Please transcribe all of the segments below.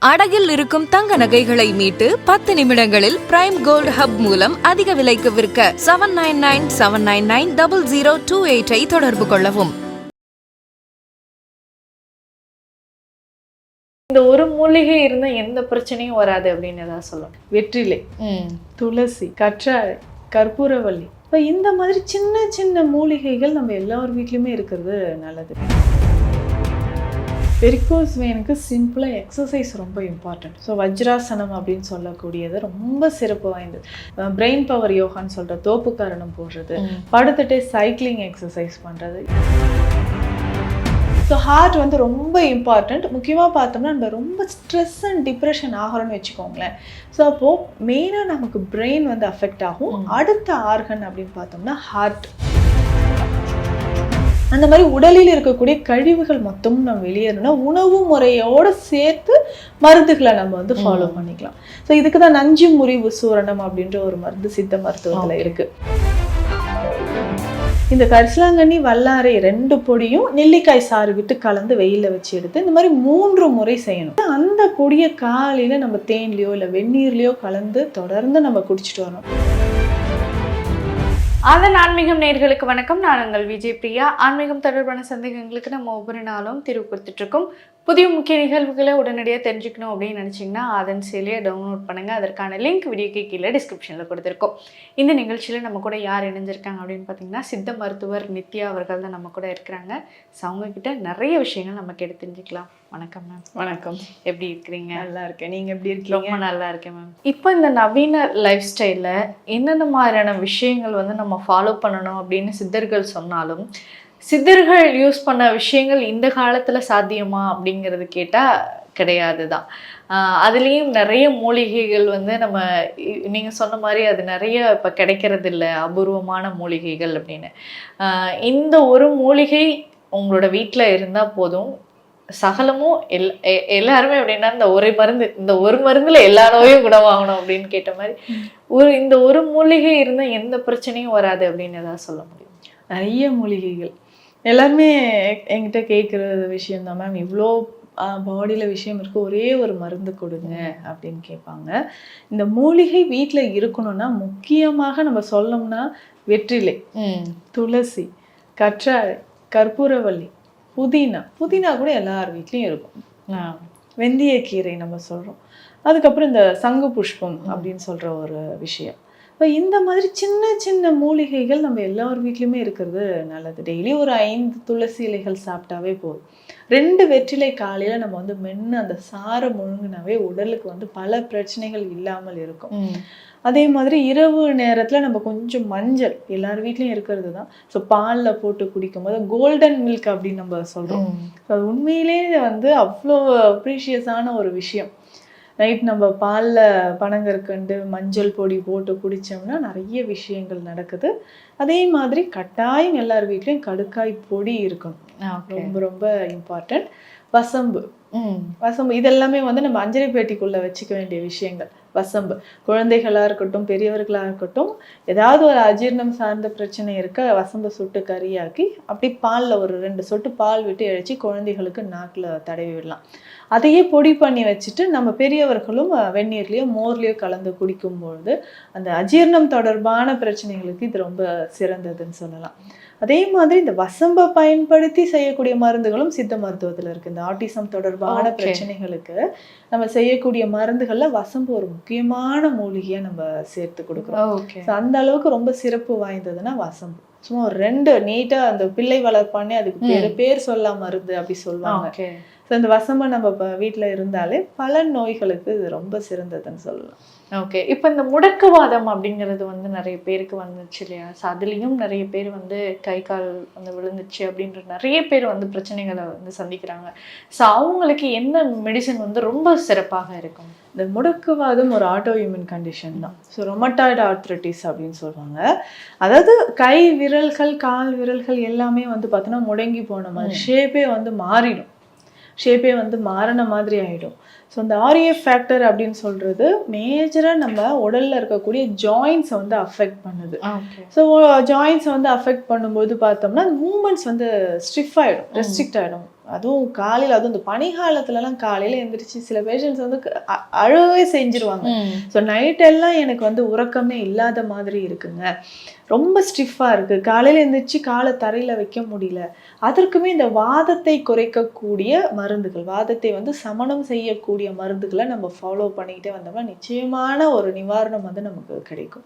அடகில் இருக்கும் தங்க நகைகளை மீட்டு 10 நிமிடங்களில் பிரைம் கோல்ட் ஹப் மூலம் அதிக விலைக்கு விற்க 7997990028 தொடர்பு கொள்ளவும். இந்த ஒரு மூலிகை இருந்தா எந்த பிரச்சனையும் வராது அப்படின்னு தான் சொல்லுவோம். வெற்றிலை, துளசி, கற்றாழை, கற்பூரவள்ளி, இப்போ இந்த மாதிரி சின்ன சின்ன மூலிகைகள் நம்ம எல்லார் வீட்லையுமே இருக்கிறது நல்லது. வெரிகோஸ் வெயினுக்கு சிம்பிளாக எக்ஸசைஸ் ரொம்ப இம்பார்ட்டன்ட். ஸோ வஜ்ராசனம் அப்படின்னு சொல்லக்கூடியது ரொம்ப சிறப்பு வாய்ந்தது. பிரெயின் பவர் யோகான்னு சொல்கிற தோப்புக்காரணம் போடுறது, படுத்துட்டே சைக்கிளிங் எக்ஸசைஸ் பண்ணுறது. ஸோ ஹார்ட் வந்து ரொம்ப இம்பார்ட்டண்ட். முக்கியமாக பார்த்தோம்னா நம்ம ரொம்ப ஸ்ட்ரெஸ் அண்ட் டிப்ரெஷன் ஆகிறோன்னு வச்சுக்கோங்களேன். ஸோ அப்போது மெயினாக நமக்கு பிரெயின் வந்து அஃபெக்ட் ஆகும். அடுத்த ஆர்கன் அப்படின்னு பார்த்தோம்னா ஹார்ட். அந்த மாதிரி உடலில் இருக்கக்கூடிய கழிவுகள் மொத்தமும் நம்ம வெளியேறணும்னா உணவு முறையோடு சேர்த்து மருந்துகளை நம்ம வந்து ஃபாலோ பண்ணிக்கலாம். ஸோ இதுக்கு தான் நஞ்சு முறிவு சூரணம் அப்படின்ற ஒரு மருந்து சித்த மருத்துவத்தில் இருக்குது. இந்த கரிசலாங்கண்ணி, வல்லாரை 2 பொடியும் நெல்லிக்காய் சாறு விட்டு கலந்து வெயிலில் வச்சு எடுத்து இந்த மாதிரி 3 முறை செய்யணும். அந்த பொடியை காலையில் நம்ம தேன்லையோ இல்லை வெந்நீர்லையோ கலந்து தொடர்ந்து நம்ம குடிச்சிட்டு வரணும். அதன் ஆன்மீகம் நேயர்களுக்கு வணக்கம். நான் உங்கள் விஜய் பிரியா. ஆன்மீகம் தொடர்பான சந்தேகங்களுக்கு நம்ம ஒவ்வொரு நாளும் தீர்வு கொடுத்துட்ருக்கோம். புதிய முக்கிய நிகழ்வுகளை உடனடியாக தெரிஞ்சுக்கணும் அப்படின்னு நினச்சிங்கன்னா அதன் செயலியை டவுன்லோட் பண்ணுங்கள். அதற்கான லிங்க் வீடியோக்கு கீழே டிஸ்கிரிப்ஷனில் கொடுத்துருக்கோம். இந்த நிகழ்ச்சியில் நம்ம கூட யார் இணைஞ்சிருக்காங்க அப்படின்னு பார்த்தீங்கன்னா சித்த மருத்துவர் நித்யா அவர்கள் தான் நம்ம கூட இருக்கிறாங்க. ஸோ அவங்கக்கிட்ட நிறைய விஷயங்கள் நம்ம கேட்டு தெரிஞ்சுக்கலாம். வணக்கம் மேம். வணக்கம். எப்படி இருக்கிறீங்க? நல்லா இருக்கேன். நீங்கள் எப்படி இருக்கீங்க? ரொம்ப நல்லா இருக்கேன் மேம். இப்போ இந்த நவீன லைஃப் ஸ்டைலில் என்னென்ன மாதிரியான விஷயங்கள் வந்து நம்ம ஃபாலோ பண்ணணும் அப்படின்னு சித்தர்கள் சொன்னாலும் சித்தர்கள் யூஸ் பண்ண விஷயங்கள் இந்த காலத்தில் சாத்தியமா அப்படிங்கிறது கேட்டால் கிடையாது தான். அதுலேயும் நிறைய மூலிகைகள் வந்து நம்ம நீங்கள் சொன்ன மாதிரி அது நிறைய இப்போ கிடைக்கிறது இல்லை, அபூர்வமான மூலிகைகள் அப்படின்னு. இந்த ஒரு மூலிகை உங்களோட வீட்டில் இருந்தால் போதும், சகலமும் எல்லாருமே அப்படின்னா இந்த ஒரு மருந்துல எல்லா நோயும் குணமாகணும் அப்படின்னு கேட்ட மாதிரி இந்த ஒரு மூலிகை இருந்தால் எந்த பிரச்சனையும் வராது அப்படின்னு ஏதாவது சொல்ல முடியும்? நிறைய மூலிகைகள் எல்லாருமே என்கிட்ட கேட்குற விஷயம் தான் மேம். இவ்வளோ பாடியில் விஷயம் இருக்குது, ஒரே ஒரு மருந்து கொடுங்க அப்படின்னு கேட்பாங்க. இந்த மூலிகை வீட்டில் இருக்கணும்னா முக்கியமாக நம்ம சொல்லணும்னா வெற்றிலை, துளசி, கற்றாழை, கற்பூரவள்ளி, புதினா கூட எல்லார் வீட்லேயும் இருக்கும். வெந்தயக்கீரை நம்ம சொல்கிறோம். அதுக்கப்புறம் இந்த சங்கு புஷ்பம் அப்படின்னு சொல்கிற ஒரு விஷயம். இப்போ இந்த மாதிரி சின்ன சின்ன மூலிகைகள் நம்ம எல்லார் வீட்லையுமே இருக்கிறது நல்லது. டெய்லி ஒரு 5 துளசி இலைகள் சாப்பிட்டாவே போதும். 2 வெற்றிலை காலையில் நம்ம வந்து மென்று அந்த சாரை முழுங்கினாவே உடலுக்கு வந்து பல பிரச்சனைகள் இல்லாமல் இருக்கும். அதே மாதிரி இரவு நேரத்தில் நம்ம கொஞ்சம் மஞ்சள் எல்லார் வீட்லையும் இருக்கிறது தான். ஸோ பாலில் போட்டு குடிக்கும் போது கோல்டன் மில்க் அப்படின்னு நம்ம சொல்கிறோம். ஸோ அது உண்மையிலே வந்து அவ்வளோ ப்ரீஷியஸான ஒரு விஷயம். நைட் நம்ம பாலில் பனங்கற்கண்டு மஞ்சள் பொடி போட்டு குடித்தோம்னா நிறைய விஷயங்கள் நடக்குது. அதே மாதிரி கட்டாயம் எல்லார் வீட்லேயும் கடுக்காய் பொடி இருக்கணும். ரொம்ப ரொம்ப இம்பார்ட்டண்ட். வசம்பு இதெல்லாமே வந்து நம்ம அஞ்சரை பேட்டிக்குள்ளே வச்சுக்க வேண்டிய விஷயங்கள். வசம்பு குழந்தைகளாக இருக்கட்டும் பெரியவர்களாக இருக்கட்டும், ஏதாவது ஒரு அஜீர்ணம் சார்ந்த பிரச்சனை இருக்க வசம்பை சுட்டு கறியாக்கி அப்படி பாலில் ஒரு 2 சொட்டு பால் விட்டு இழைச்சி குழந்தைகளுக்கு நாக்கில் தடவி விடலாம். அதையே பொடி பண்ணி வச்சுட்டு நம்ம பெரியவர்களும் வெந்நீர்லேயோ மோர்லேயோ கலந்து குடிக்கும்பொழுது அந்த அஜீர்ணம் தொடர்பான பிரச்சனைகளுக்கு இது ரொம்ப சிறந்ததுன்னு சொல்லலாம். அதே மாதிரி இந்த வசம்பை பயன்படுத்தி செய்யக்கூடிய மருந்துகளும் சித்த மருத்துவத்தில் இருக்குது. இந்த ஆட்டிசம் தொடர்பான பிரச்சனைகளுக்கு நம்ம செய்யக்கூடிய மருந்துகளில் வசம்பு ஒரு முக்கியமான மூலிகையாக நம்ம சேர்த்து கொடுக்குறோம். அந்த அளவுக்கு ரொம்ப சிறப்பு வாய்ந்ததுன்னா வசம்பு. சும்மா ஒரு 2 நீட்டாக அந்த பிள்ளை வளர்ப்பானே அதுக்கு பேர் சொல்ல மருந்து அப்படி சொல்லுவாங்க. ஸோ இந்த வசம்பை நம்ம இப்போ வீட்டில் இருந்தாலே பல நோய்களுக்கு இது ரொம்ப சிறந்ததுன்னு சொல்லலாம். ஓகே. இப்போ இந்த முடக்குவாதம் அப்படிங்கிறது வந்து நிறைய பேருக்கு வந்துச்சு இல்லையா? ஸோ அதுலேயும் நிறைய பேர் வந்து கை கால் வந்து விழுந்துச்சு அப்படின்ற நிறைய பேர் வந்து பிரச்சனைகளை வந்து சந்திக்கிறாங்க. ஸோ அவங்களுக்கு என்ன மெடிசன் வந்து ரொம்ப சிறப்பாக இருக்கும்? இந்த முடக்குவாதம் ஒரு ஆட்டோ இம்யூன் கண்டிஷன் தான். ஸோ ரொமட்டாய்டு ஆர்த்ரைட்டிஸ் அப்படின்னு சொல்லுவாங்க. அதாவது கை விரல்கள் கால் விரல்கள் எல்லாமே வந்து பார்த்தோன்னா முடங்கி போன மாதிரி ஷேப்பே வந்து மாறின மாதிரி ஆகிடும். ஸோ இந்த ஆர்ஏஎஃப் ஃபேக்டர் அப்படின்னு சொல்கிறது மேஜராக நம்ம உடலில் இருக்கக்கூடிய ஜாயின்ஸை வந்து அஃபெக்ட் பண்ணுது. ஸோ ஜாயின்ஸை வந்து அஃபெக்ட் பண்ணும்போது பார்த்தோம்னா மூமெண்ட்ஸ் வந்து ஸ்டிஃப் ஆகிடும், ரெஸ்ட்ரிக்ட் ஆகிடும். அதுவும் காலையில், அதுவும் இந்த பனிகாலத்துலலாம் காலையில் எழுந்திரிச்சு சில பேஷண்ட்ஸ் வந்து அழவே செஞ்சிருவாங்க. ஸோ நைட்டெல்லாம் எனக்கு வந்து உறக்கமே இல்லாத மாதிரி இருக்குங்க, ரொம்ப ஸ்டிஃபாக இருக்குது, காலையில் எழுந்திரிச்சு காலை தரையில் வைக்க முடியல. அதற்குமே இந்த வாதத்தை குறைக்கக்கூடிய மருந்துகள், வாதத்தை வந்து சமணம் செய்யக்கூடிய மருந்துகளை நம்ம ஃபாலோ பண்ணிக்கிட்டே வந்தோம்னா நிச்சயமான ஒரு நிவாரணம் வந்து நமக்கு கிடைக்கும்.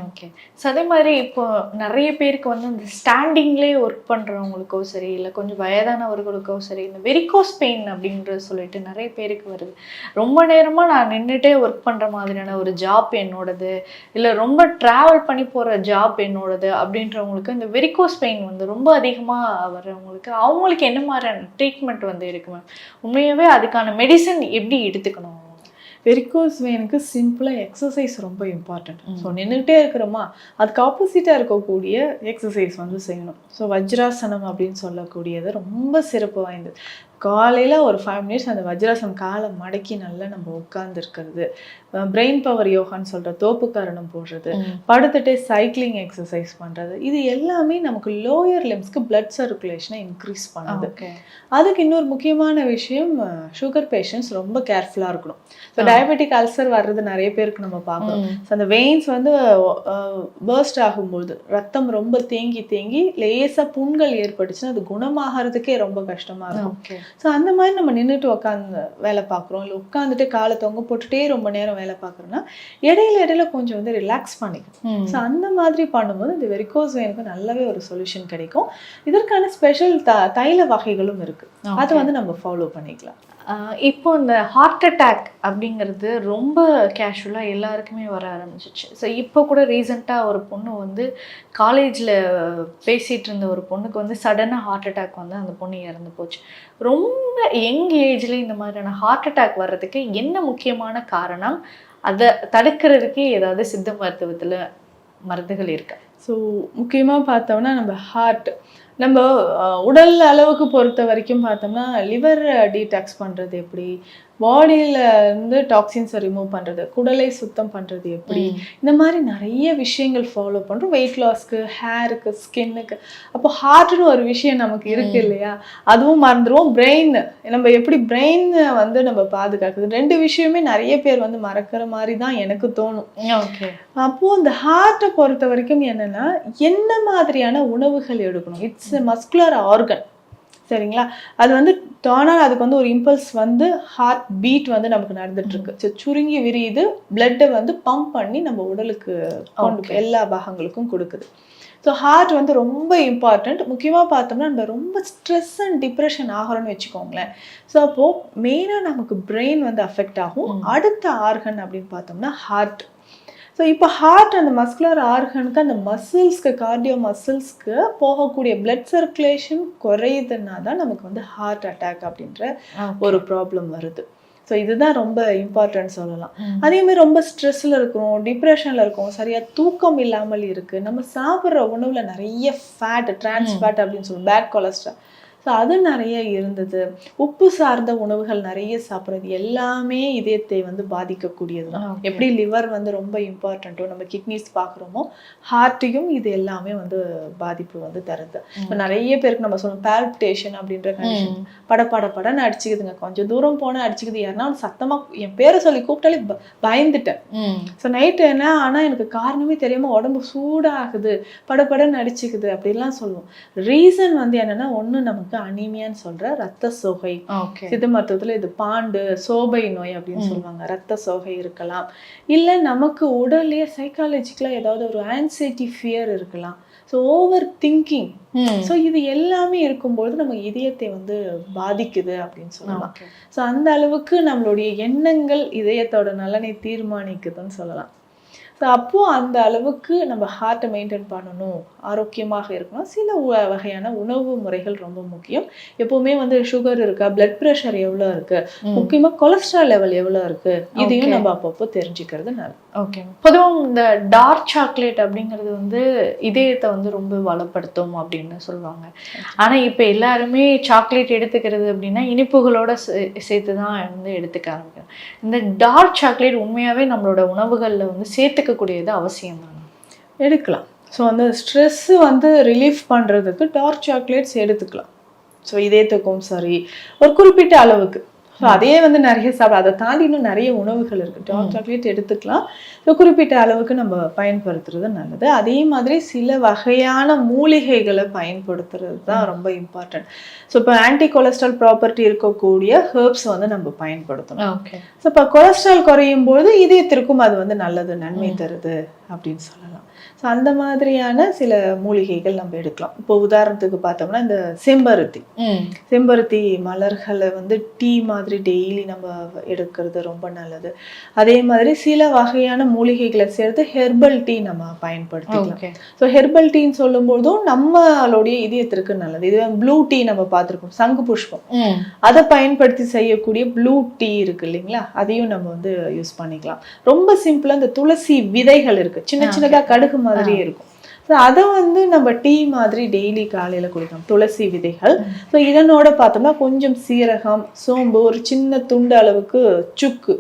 ஓகே. ஸோ அதே மாதிரி இப்போ நிறைய பேருக்கு வந்து இந்த ஸ்டாண்டிங்லேயே ஒர்க் பண்ணுறவங்களுக்கோ சரி, இல்லை கொஞ்சம் வயதானவர்களுக்கோ சரி, இந்த வெரிகோஸ் பெயின் அப்படின்றது சொல்லிட்டு நிறைய பேருக்கு வருது. ரொம்ப நேரமாக நான் நின்றுட்டே ஒர்க் பண்ணுற மாதிரியான ஒரு ஜாப் என்னோடது, இல்லை ரொம்ப ட்ராவல் பண்ணி போகிற ஜாப் என்னோடது அப்படின்றவங்களுக்கு இந்த வெரிகோஸ் பெயின் வந்து ரொம்ப அதிகமாக வர்றவங்களுக்கு அவங்களுக்கு என்ன மாதிரியான ட்ரீட்மெண்ட் வந்து இருக்கு மேம்? உண்மையாகவே அதுக்கான மெடிசன் எப்படி எடுத்துக்கணும்? வெரிகோஸ் வெயினுக்கு சிம்பிளாக எக்ஸசைஸ் ரொம்ப இம்பார்ட்டண்ட். ஸோ நின்றுட்டே இருக்கிறோமா, அதுக்கு ஆப்போசிட்டாக இருக்கக்கூடிய எக்ஸசைஸ் வந்து செய்யணும். ஸோ வஜ்ராசனம் அப்படின்னு சொல்லக்கூடியது ரொம்ப சிறப்பு வாய்ந்தது. காலையில் ஒரு 5 மினிட்ஸ் அந்த வஜ்ராசனம் காலை மடக்கி நல்லா நம்ம உட்கார்ந்துருக்கிறது, பிரெயின் பவர் யோகான்னு சொல்கிற தோப்பு காரணம் போடுறது, படுத்துட்டே சைக்கிளிங் எக்ஸசைஸ் பண்ணுறது, இது எல்லாமே நமக்கு லோயர் லிம்ஸ்க்கு பிளட் சர்க்குலேஷனை இன்க்ரீஸ் பண்ணுது. அதுக்கு இன்னொரு முக்கியமான விஷயம், சுகர் பேஷண்ட்ஸ் ரொம்ப கேர்ஃபுல்லாக இருக்கணும். ஸோ டயபெட்டிக் அல்சர் வர்றது நிறைய பேருக்கு நம்ம பார்க்குறோம். ஸோ அந்த வெயின்ஸ் வந்து பர்ஸ்ட் ஆகும்போது ரத்தம் ரொம்ப தேங்கி தேங்கி லேசாக புண்கள் ஏற்பட்டுச்சுன்னா அது குணமாகறதுக்கே ரொம்ப கஷ்டமாக இருக்கும். ஸோ அந்த மாதிரி நம்ம நின்றுட்டு உட்காந்து வேலை பார்க்குறோம், இல்லை உட்காந்துட்டு காலை தொங்க போட்டுட்டே ரொம்ப நேரம் வேலை பார்க்குறோன்னா இடையில கொஞ்சம் வந்து ரிலாக்ஸ் பண்ணிக்கணும். ஸோ அந்த மாதிரி பண்ணும்போது இந்த வெரிகோஸ் வெயினுக்கு நல்லாவே ஒரு சொல்யூஷன் கிடைக்கும். இதற்கான ஸ்பெஷல் தைல வகைகளும் இருக்குது, அதை வந்து நம்ம ஃபாலோ பண்ணிக்கலாம். இப்போ இந்த ஹார்ட் அட்டாக் அப்படிங்கிறது ரொம்ப கேஷுவலாக எல்லாருக்குமே வர ஆரம்பிச்சிச்சு. ஸோ இப்போ கூட ரீசெண்டாக ஒரு பொண்ணு வந்து காலேஜில் பேசிகிட்டு இருந்த ஒரு பொண்ணுக்கு வந்து சடனாக ஹார்ட் அட்டாக் வந்து அந்த பொண்ணு இறந்து போச்சு. ரொம்ப யங் ஏஜில் இந்த மாதிரியான ஹார்ட் அட்டாக் வர்றதுக்கு என்ன முக்கியமான காரணம்? அதை தடுக்கிறதுக்கு ஏதாவது சித்த மருத்துவத்தில் மருந்துகள் இருக்கா? ஸோ முக்கியமாக பார்த்தோம்னா நம்ம உடல் அளவுக்கு பொறுத்த வரைக்கும் பார்த்தோம்னா லிவர் டீடாக்ஸ் பண்ணுறது எப்படி, பாடியில் இருந்து டாக்ஸின்ஸை ரிமூவ் பண்ணுறது, குடலை சுத்தம் பண்ணுறது எப்படி, இந்த மாதிரி நிறைய விஷயங்கள் ஃபாலோ பண்ணுறோம். வெயிட் லாஸ்க்கு, ஹேருக்கு, ஸ்கின்னுக்கு. அப்போ ஹார்ட்னு ஒரு விஷயம் நமக்கு இருக்குது இல்லையா, அதுவும் மறந்துடுவோம். பிரெயின், நம்ம எப்படி பிரெயின் வந்து நம்ம பாதுகாக்குது, 2 விஷயமே நிறைய பேர் வந்து மறக்கிற மாதிரி தான் எனக்கு தோணும். ஓகே. அப்போது இந்த ஹார்ட்டை பொறுத்த வரைக்கும் என்னென்னா, என்ன மாதிரியான உணவுகள் எடுக்கணும், இட்ஸ் எ மஸ்குலர் ஆர்கன், சரிங்களா? அது வந்து டானால் அதுக்கு வந்து ஒரு இம்பல்ஸ் வந்து ஹார்ட் பீட் வந்து நமக்கு நடந்துட்டு இருக்கு. ஸோ சுருங்கி விரியுது, பிளட்டை வந்து பம்ப் பண்ணி நம்ம உடலுக்கு கொண்டு எல்லா பாகங்களுக்கும் கொடுக்குது. ஸோ ஹார்ட் வந்து ரொம்ப இம்பார்ட்டண்ட். முக்கியமாக பார்த்தோம்னா நம்ம ரொம்ப ஸ்ட்ரெஸ் அண்ட் டிப்ரெஷன் ஆகிறோன்னு வச்சுக்கோங்களேன். ஸோ அப்போது மெயினாக நமக்கு பிரெயின் வந்து அஃபெக்ட் ஆகும். அடுத்த ஆர்கன் அப்படின்னு பார்த்தோம்னா ஹார்ட். ஸோ இப்போ ஹார்ட் அந்த மஸ்குலர் ஆர்கனுக்கு, அந்த மசில்ஸ்க்கு, கார்டியோ மசில்ஸ்க்கு போகக்கூடிய பிளட் சர்க்குலேஷன் குறையுதுன்னா தான் நமக்கு வந்து ஹார்ட் அட்டாக் அப்படின்ற ஒரு ப்ராப்ளம் வருது. ஸோ இதுதான் ரொம்ப இம்பார்ட்டன்ட் சொல்லலாம். அதேமாதிரி ரொம்ப ஸ்ட்ரெஸ்ஸில் இருக்கிறோம், டிப்ரெஷனில் இருக்கோம், சரியாக தூக்கம் இல்லாமல் இருக்குது, நம்ம சாப்பிட்ற உணவில் நிறைய ஃபேட், டிரான்ஸ் ஃபேட் அப்படின்னு சொல்லுவோம், பேட் கொலஸ்ட்ரால், ஸோ அது நிறைய இருந்தது, உப்பு சார்ந்த உணவுகள் நிறைய சாப்பிட்றது எல்லாமே இதயத்தை வந்து பாதிக்கக்கூடியது தான். எப்படி லிவர் வந்து ரொம்ப இம்பார்ட்டண்ட்டோ, நம்ம கிட்னிஸ் பார்க்குறோமோ, ஹார்ட்டையும் இது எல்லாமே வந்து பாதிப்பு வந்து தருது. இப்போ நிறைய பேருக்கு நம்ம சொல்லுவோம் பால்பிட்டேஷன் அப்படின்ற கண்டிஷன், படன்னு அடிச்சுக்குதுங்க, கொஞ்சம் தூரம் போனால் அடிச்சுக்குது, யாருன்னா சத்தமாக என் பேரை சொல்லி கூப்பிட்டாலே பயந்துட்டேன். ஸோ நைட்டு என்ன ஆனால் எனக்கு காரணமே தெரியாமல் உடம்பு சூடாகுது, படன்னு அடிச்சுக்குது அப்படின்லாம் சொல்லுவோம். ரீசன் வந்து என்னென்னா, ஒன்று நமக்கு அனீமியான்னு சொல்ற ரத்த சோகை, சித்த மருத்துவத்துல இது பாண்டு சோபை நோய் அப்படின்னு சொல்லுவாங்க, ரத்த சோகை இருக்கலாம், இல்ல நமக்கு உடல்லையே சைக்காலஜிக்கலா ஏதாவது ஒரு ஆன்சைட்டி, ஃபியர் இருக்கலாம், ஸோ ஓவர் திங்கிங். ஸோ இது எல்லாமே இருக்கும்போது நம்ம இதயத்தை வந்து பாதிக்குது அப்படின்னு சொல்லலாம். ஸோ அந்த அளவுக்கு நம்மளுடைய எண்ணங்கள் இதயத்தோட நலனை தீர்மானிக்குதுன்னு சொல்லலாம். ஸோ அப்போது அந்த அளவுக்கு நம்ம ஹார்ட்டை மெயின்டைன் பண்ணணும், ஆரோக்கியமாக இருக்கணும். சில வகையான உணவு முறைகள் ரொம்ப முக்கியம். எப்போவுமே வந்து சுகர் இருக்கா, பிளட் ப்ரெஷர் எவ்வளோ இருக்குது, முக்கியமாக கொலஸ்ட்ரால் லெவல் எவ்வளோ இருக்குது, இதையும் நம்ம அப்பப்போ தெரிஞ்சுக்கிறது நல்லது. ஓகே. பொதுவாக இந்த டார்க் சாக்லேட் அப்படிங்கிறது வந்து இதயத்தை வந்து ரொம்ப வளப்படுத்தும் அப்படின்னு சொல்லுவாங்க. ஆனால் இப்போ எல்லாருமே சாக்லேட் எடுத்துக்கிறது அப்படின்னா இனிப்புகளோட சேர்த்து தான் வந்து எடுத்துக்க ஆரம்பிக்கிறோம். இந்த டார்க் சாக்லேட் உண்மையாகவே நம்மளோட உணவுகளில் வந்து சேர்த்துக்கக்கூடியது அவசியம் தானே? எடுக்கலாம். ஸோ அந்த ஸ்ட்ரெஸ்ஸு வந்து ரிலீஃப் பண்ணுறதுக்கு டார்க் சாக்லேட்ஸ் எடுத்துக்கலாம். ஸோ இதயத்துக்கும் சரி ஒரு குறிப்பிட்ட அளவுக்கு. ஸோ அதே வந்து நிறைய அதை தாண்டி இன்னும் நிறைய உணவுகள் இருக்கு. டார்க் சாக்லேட் எடுத்துக்கலாம், ஸோ குறிப்பிட்ட அளவுக்கு நம்ம பயன்படுத்துறது நல்லது. அதே மாதிரி சில வகையான மூலிகைகளை பயன்படுத்துறது தான் ரொம்ப இம்பார்ட்டன்ட். ஸோ இப்போ ஆன்டி கொலஸ்ட்ரால் ப்ராப்பர்ட்டி இருக்கக்கூடிய ஹெர்ப்ஸ் வந்து நம்ம பயன்படுத்தணும். ஓகே. ஸோ இப்போ கொலஸ்ட்ரால் குறையும் போது இதயத்திற்கும் அது வந்து நல்லது, நன்மை தருது அப்படின்னு சொல்லலாம். ஸோ அந்த மாதிரியான சில மூலிகைகள் நம்ம எடுக்கலாம். இப்போ உதாரணத்துக்கு பார்த்தோம்னா இந்த செம்பருத்தி மலர்களை வந்து டீ மாதிரி டெய்லி நம்ம எடுக்கிறது ரொம்ப நல்லது. அதே மாதிரி சில வகையான மூலிகைகளை சேர்த்து ஹெர்பல் டீ நம்ம பயன்படுத்திக்கலாம். ஸோ ஹெர்பல் டீன்னு சொல்லும் போதும் நம்மளுடைய இதயத்திற்கு நல்லது. இது ப்ளூ டீ நம்ம பார்த்துருக்கோம், சங்கு புஷ்பம், அதை பயன்படுத்தி செய்யக்கூடிய ப்ளூ டீ இருக்கு இல்லைங்களா, அதையும் நம்ம வந்து யூஸ் பண்ணிக்கலாம். ரொம்ப சிம்பிளா இந்த துளசி விதைகள் இருக்கு, சின்ன சின்னதா கடுகு மாதிரியே இருக்கும். ஸோ அதை வந்து நம்ம டீ மாதிரி டெய்லி காலையில் குடிக்கலாம், துளசி விதைகள். ஸோ இதனோட பார்த்தோம்னா கொஞ்சம் சீரகம், சோம்பு, ஒரு சின்ன துண்டு அளவுக்கு சுக்கு,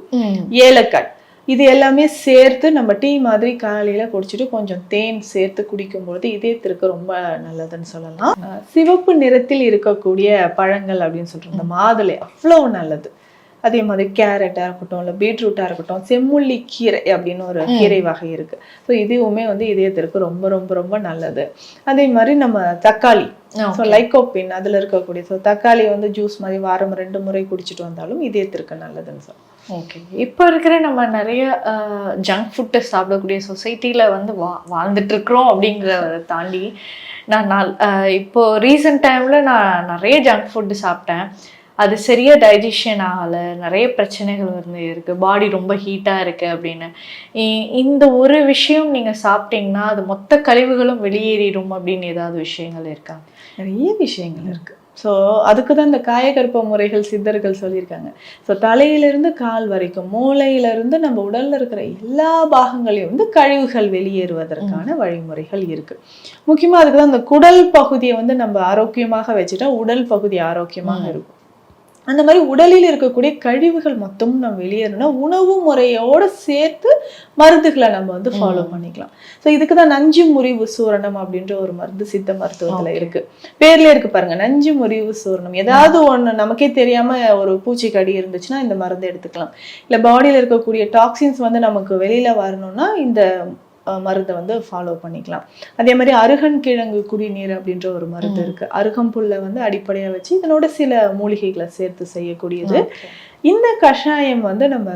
ஏலக்காய், இது எல்லாமே சேர்த்து நம்ம டீ மாதிரி காலையில் குடிச்சிட்டு கொஞ்சம் தேன் சேர்த்து குடிக்கும்பொழுது இதயத்திற்கு ரொம்ப நல்லதுன்னு சொல்லலாம். சிவப்பு நிறத்தில் இருக்கக்கூடிய பழங்கள் அப்படின்னு சொல்கிறோம், இந்த மாதுளை அவ்வளோ நல்லது. அதே மாதிரி கேரட்டாக இருக்கட்டும், இல்லை பீட்ரூட்டாக இருக்கட்டும், செம்முள்ளி கீரை அப்படின்னு ஒரு கீரை வகை இருக்குது. ஸோ இதுவுமே வந்து இதயத்திற்கு ரொம்ப ரொம்ப ரொம்ப நல்லது. அதே மாதிரி நம்ம தக்காளி, ஸோ லைக்கோபின் அதில் இருக்கக்கூடிய, ஸோ தக்காளி வந்து ஜூஸ் மாதிரி வாரம் 2 முறை குடிச்சிட்டு வந்தாலும் இதயத்திற்கு நல்லதுன்னு சொல்லலாம். ஓகே. இப்போ இருக்கிற நம்ம நிறைய ஜங்க் ஃபுட்டை சாப்பிடக்கூடிய சொசைட்டியில் வந்து வாழ்ந்துட்டு இருக்கிறோம் அப்படிங்கிறத தாண்டி இப்போ ரீசெண்ட் டைமில் நான் நிறைய ஜங்க் ஃபுட்டு சாப்பிட்டேன். அது சரியாக டைஜஷன் ஆகலை, நிறைய பிரச்சனைகள் வந்து இருக்குது, பாடி ரொம்ப ஹீட்டாக இருக்குது அப்படின்னு. இந்த ஒரு விஷயம் நீங்கள் சாப்பிட்டீங்கன்னா அது மொத்த கழிவுகளும் வெளியேறிடும் அப்படின்னு ஏதாவது விஷயங்கள் இருக்கா? நிறைய விஷயங்கள் இருக்குது. ஸோ அதுக்கு தான் இந்த காயகற்ப முறைகள் சித்தர்கள் சொல்லியிருக்காங்க. ஸோ தலையிலிருந்து கால் வரைக்கும், மூளையிலிருந்து நம்ம உடலில் இருக்கிற எல்லா பாகங்களையும் வந்து கழிவுகள் வெளியேறுவதற்கான வழிமுறைகள் இருக்குது. முக்கியமாக அதுக்கு தான் இந்த குடல் பகுதியை வந்து நம்ம ஆரோக்கியமாக வச்சுட்டா உடல் பகுதி ஆரோக்கியமாக இருக்கும். அந்த மாதிரி உடலில் இருக்கக்கூடிய கழிவுகள் மொத்தமும் நம்ம வெளியேறணும்னா உணவு முறையோடு சேர்த்து மருந்துகளை நம்ம வந்து ஃபாலோ பண்ணிக்கலாம். ஸோ இதுக்கு தான் நஞ்சு முறிவு சூரணம் அப்படின்ற ஒரு மருந்து சித்த மருத்துவத்தில் இருக்கு. பேர்ல இருக்கு பாருங்க, நஞ்சு முறிவு சூரணம். ஏதாவது ஒன்று நமக்கே தெரியாம ஒரு பூச்சிக்கடி இருந்துச்சுன்னா இந்த மருந்து எடுத்துக்கலாம். இல்லை பாடியில் இருக்கக்கூடிய டாக்ஸின்ஸ் வந்து நமக்கு வெளியில வரணும்னா இந்த மருந்தை வந்து ஃபாலோ பண்ணிக்கலாம். அதே மாதிரி அருகன் கிழங்கு குடிநீர் அப்படின்ற ஒரு மருந்து இருக்கு. அருகம்புல்லை வந்து அடிப்படையா வச்சு இதனோட சில மூலிகைகளை சேர்த்து செய்யக்கூடியது. இந்த கஷாயம் வந்து நம்ம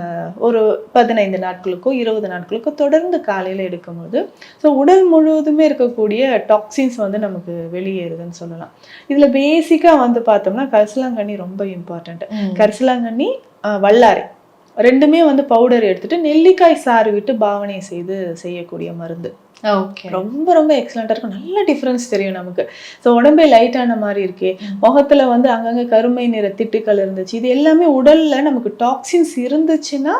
ஒரு 15 நாட்களுக்கோ 20 நாட்களுக்கோ தொடர்ந்து காலையில எடுக்கும்போது ஸோ உடல் முழுவதுமே இருக்கக்கூடிய டாக்ஸின்ஸ் வந்து நமக்கு வெளியேறுதுன்னு சொல்லலாம். இதுல பேசிக்கா வந்து பார்த்தோம்னா கரிசலாங்கண்ணி ரொம்ப இம்பார்ட்டன்ட். கரிசலாங்கண்ணி, வல்லாரை ரெண்டுமே வந்து பவுடர் எடுத்துட்டு நெல்லிக்காய் சாறு விட்டு பாவனை செய்யக்கூடிய மருந்து. ரொம்ப ரொம்ப எக்ஸலண்டா இருக்கும். நல்ல டிஃபரன்ஸ் தெரியும் நமக்கு. ஸோ உடம்பே லைட்டான மாதிரி இருக்கே, முகத்துல வந்து அங்கங்க கருமை நிற திட்டுக்கள் இருந்துச்சு, இது எல்லாமே உடல்ல நமக்கு டாக்ஸின்ஸ் இருந்துச்சுன்னா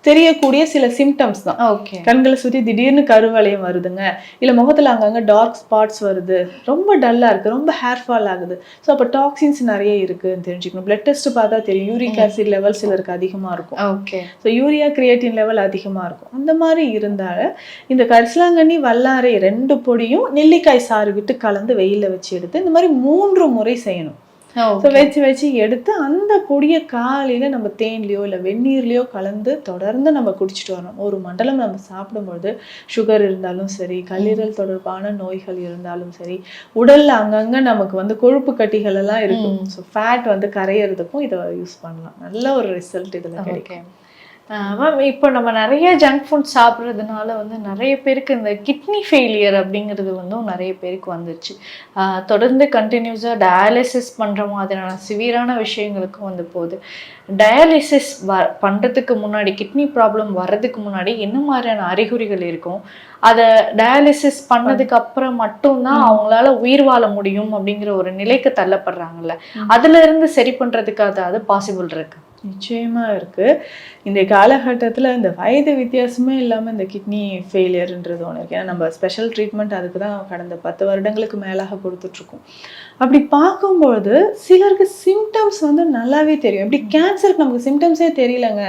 தெரியக்கூடிய சில சிம்டம்ஸ் தான். கண்களை சுற்றி திடீர்னு கருவளையம் வருதுங்க, இல்லை முகத்தில் அங்கங்கே டார்க் ஸ்பாட்ஸ் வருது, ரொம்ப டல்லாக இருக்குது, ரொம்ப ஹேர் ஃபால் ஆகுது. ஸோ அப்போ டாக்ஸின்ஸ் நிறைய இருக்குன்னு தெரிஞ்சுக்கணும். பிளட் டெஸ்ட் பார்த்தா தெரியும். யூரிக் ஆசிட் லெவல் சிலருக்கு அதிகமாக இருக்கும். ஸோ யூரியா கிரியேட்டின் லெவல் அதிகமாக இருக்கும். அந்த மாதிரி இருந்தால இந்த கரிசலாங்கண்ணி, வல்லாரை 2 பொடியும் நெல்லிக்காய் சாறு விட்டு கலந்து வெயிலில் வச்சு எடுத்து இந்த மாதிரி 3 முறை செய்யணும். வச்சு எடுத்து அந்த பொடியை காலையில நம்ம தேன்லயோ இல்லை வெந்நீர்லயோ கலந்து தொடர்ந்து நம்ம குடிச்சிட்டு வரணும். ஒரு மண்டலம் நம்ம சாப்பிடும்பொழுது சுகர் இருந்தாலும் சரி, கல்லீரல் தொடர்பான நோய்கள் இருந்தாலும் சரி, உடல்ல அங்கங்க நமக்கு வந்து கொழுப்பு கட்டிகள் எல்லாம் இருக்கும், ஸோ ஃபேட் வந்து கரையிறதுக்கும் இதை யூஸ் பண்ணலாம். நல்ல ஒரு ரிசல்ட் இதுல கிடைக்கும். மேம், இப்போ நம்ம நிறைய ஜங்க் ஃபுட் சாப்பிட்றதுனால வந்து நிறைய பேருக்கு இந்த கிட்னி ஃபெயிலியர் அப்படிங்கிறது வந்து நிறைய பேருக்கு வந்துச்சு. தொடர்ந்து கண்டினியூஸாக டயாலிசிஸ் பண்ணுற மாதிரியான சிவியரான விஷயங்களுக்கும் வந்து போகுது. டயாலிசிஸ் பண்ணுறதுக்கு முன்னாடி, கிட்னி ப்ராப்ளம் வர்றதுக்கு முன்னாடி என்ன மாதிரியான அறிகுறிகள் இருக்கும்? அதை டயாலிசிஸ் பண்ணதுக்கு அப்புறம் மட்டும்தான் அவங்களால உயிர் வாழ முடியும் அப்படிங்கிற ஒரு நிலைக்கு தள்ளப்படுறாங்கல்ல, அதுல இருந்து சரி பண்றதுக்கு அதாவது பாசிபிள் இருக்கு? நிச்சயமா இருக்கு. இந்த காலகட்டத்தில் இந்த வயது வித்தியாசமே இல்லாமல் இந்த கிட்னி ஃபெயிலியர்ன்றது ஒன்று இருக்கு. ஏன்னா நம்ம ஸ்பெஷல் ட்ரீட்மெண்ட் அதுக்கு தான் கடந்த 10 வருடங்களுக்கு மேலாக கொடுத்துட்ருக்கோம். அப்படி பார்க்கும்பொழுது சிலருக்கு சிம்டம்ஸ் வந்து நல்லாவே தெரியும். இப்படி கேன்சருக்கு நமக்கு சிம்டம்ஸே தெரியலங்க,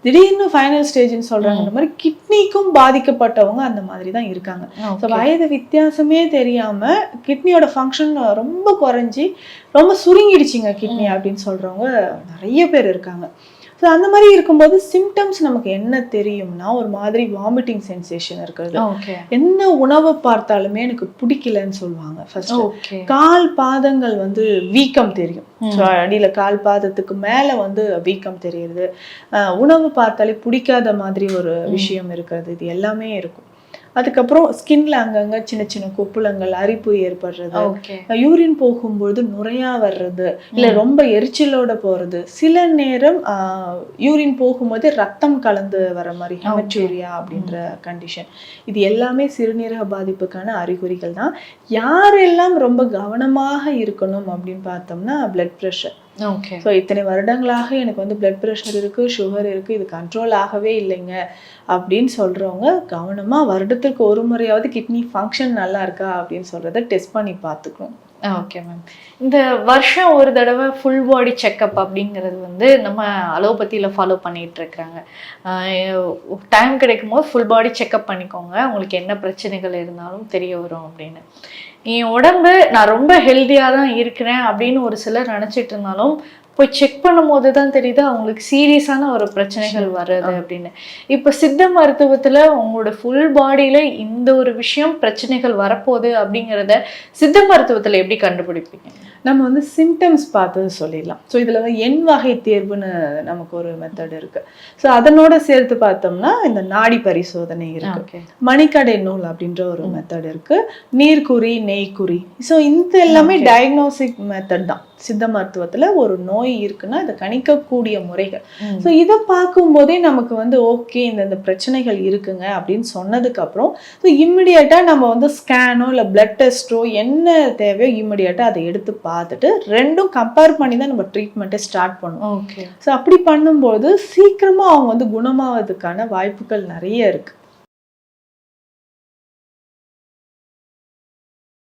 திடீர்னு ஃபைனல் ஸ்டேஜ்னு சொல்றாங்க. இந்த மாதிரி கிட்னிக்கும் பாதிக்கப்பட்டவங்க அந்த மாதிரி தான் இருக்காங்க. ஸோ வயது வித்தியாசமே தெரியாம கிட்னியோட ஃபங்க்ஷன் ரொம்ப குறைஞ்சி ரொம்ப சுருங்கிடுச்சிங்க கிட்னி அப்படின்னு சொல்றவங்க நிறைய பேர் இருக்காங்க. ஸோ அந்த மாதிரி இருக்கும்போது சிம்டம்ஸ் நமக்கு என்ன தெரியும்னா, ஒரு மாதிரி வாமிட்டிங் சென்சேஷன் இருக்கிறது, என்ன உணவை பார்த்தாலுமே எனக்கு பிடிக்கலன்னு சொல்லுவாங்க. ஃபர்ஸ்ட் கால் பாதங்கள் வந்து வீக்கம் தெரியும். ஸோ அடியில கால் பாதத்துக்கு மேல வந்து வீக்கம் தெரியுது, உணவு பார்த்தாலே பிடிக்காத மாதிரி ஒரு விஷயம் இருக்கிறது, இது எல்லாமே இருக்கும். அதுக்கப்புறம் ஸ்கின்ல அங்கங்க சின்ன சின்ன கொப்புளங்கள், அரிப்பு ஏற்படுறது, யூரின் போகும்போது நுரையா வர்றது, இல்ல ரொம்ப எரிச்சலோட போறது, சில நேரம் யூரின் போகும்போது ரத்தம் கலந்து வர மாதிரி ஹெமட்டூரியா அப்படின்ற கண்டிஷன், இது எல்லாமே சிறுநீரக பாதிப்புக்கான அறிகுறிகள் தான். யாரெல்லாம் ரொம்ப கவனமாக இருக்கணும் அப்படின்னு பார்த்தோம்னா, பிளட் ப்ரெஷர். ஸோ இத்தனை வருடங்களாக எனக்கு வந்து பிளட் ப்ரெஷர் இருக்கு, சுகர் இருக்கு, இது கண்ட்ரோல் ஆகவே இல்லைங்க அப்படின்னு சொல்றவங்க கவனமா வருடத்திற்கு ஒரு முறையாவது கிட்னி ஃபங்க்ஷன் நல்லா இருக்கா அப்படின்னு சொல்றத டெஸ்ட் பண்ணி பார்த்துக்கணும். Okay ma'am. இந்த வருஷம் ஒரு தடவை ஃபுல் பாடி செக்அப் அப்படிங்கிறது வந்து நம்ம அலோபதியில் ஃபாலோ பண்ணிட்டு இருக்கிறாங்க. டைம் கிடைக்கும் போது ஃபுல் பாடி செக்அப் பண்ணிக்கோங்க, உங்களுக்கு என்ன பிரச்சனைகள் இருந்தாலும் தெரிய வரும் அப்படின்னு. என் உடம்பு நான் ரொம்ப ஹெல்த்தியாக தான் இருக்கிறேன் அப்படின்னு ஒரு சிலர் நினச்சிட்டு இருந்தாலும் போய் செக் பண்ணும் போது தான் தெரியுது அவங்களுக்கு சீரியஸான ஒரு பிரச்சனைகள் வருது அப்படின்னு. இப்போ சித்த மருத்துவத்தில் உங்களோட ஃபுல் பாடியில் இந்த ஒரு விஷயம் பிரச்சனைகள் வரப்போகுது அப்படிங்கிறத சித்த மருத்துவத்தில் எப்படி கண்டுபிடிப்பீங்க? நம்ம வந்து சிம்டம்ஸ் பார்த்து சொல்லிடலாம். ஸோ இதில் வந்து எண் வகை தேர்வுன்னு நமக்கு ஒரு மெத்தட் இருக்கு. ஸோ அதனோட சேர்த்து பார்த்தோம்னா இந்த நாடி பரிசோதனை இருக்கு, மணிக்கடை நூல் அப்படின்ற ஒரு மெத்தட் இருக்கு, நீர்க்குறி, நெய்க்குறி. ஸோ இந்த எல்லாமே டயக்னோஸ்டிக் மெத்தட் தான். சித்த மருத்துவத்துல ஒரு நோய் இருக்குன்னா இதை கணிக்கக்கூடிய முறைகள். ஸோ இதை பார்க்கும்போதே நமக்கு வந்து ஓகே இந்த பிரச்சனைகள் இருக்குங்க அப்படின்னு சொன்னதுக்கு அப்புறம் ஸோ இம்மிடியட்டா நம்ம வந்து ஸ்கேனோ இல்லை பிளட் டெஸ்ட்டோ என்ன தேவையோ இம்மிடியட்டா அதை எடுத்து பார்த்துட்டு ரெண்டும் கம்பேர் பண்ணி தான் நம்ம ட்ரீட்மெண்ட்டை ஸ்டார்ட் பண்ணுவோம். ஸோ அப்படி பண்ணும்போது சீக்கிரமா அவங்க வந்து குணமாவதுக்கான வாய்ப்புகள் நிறைய இருக்கு.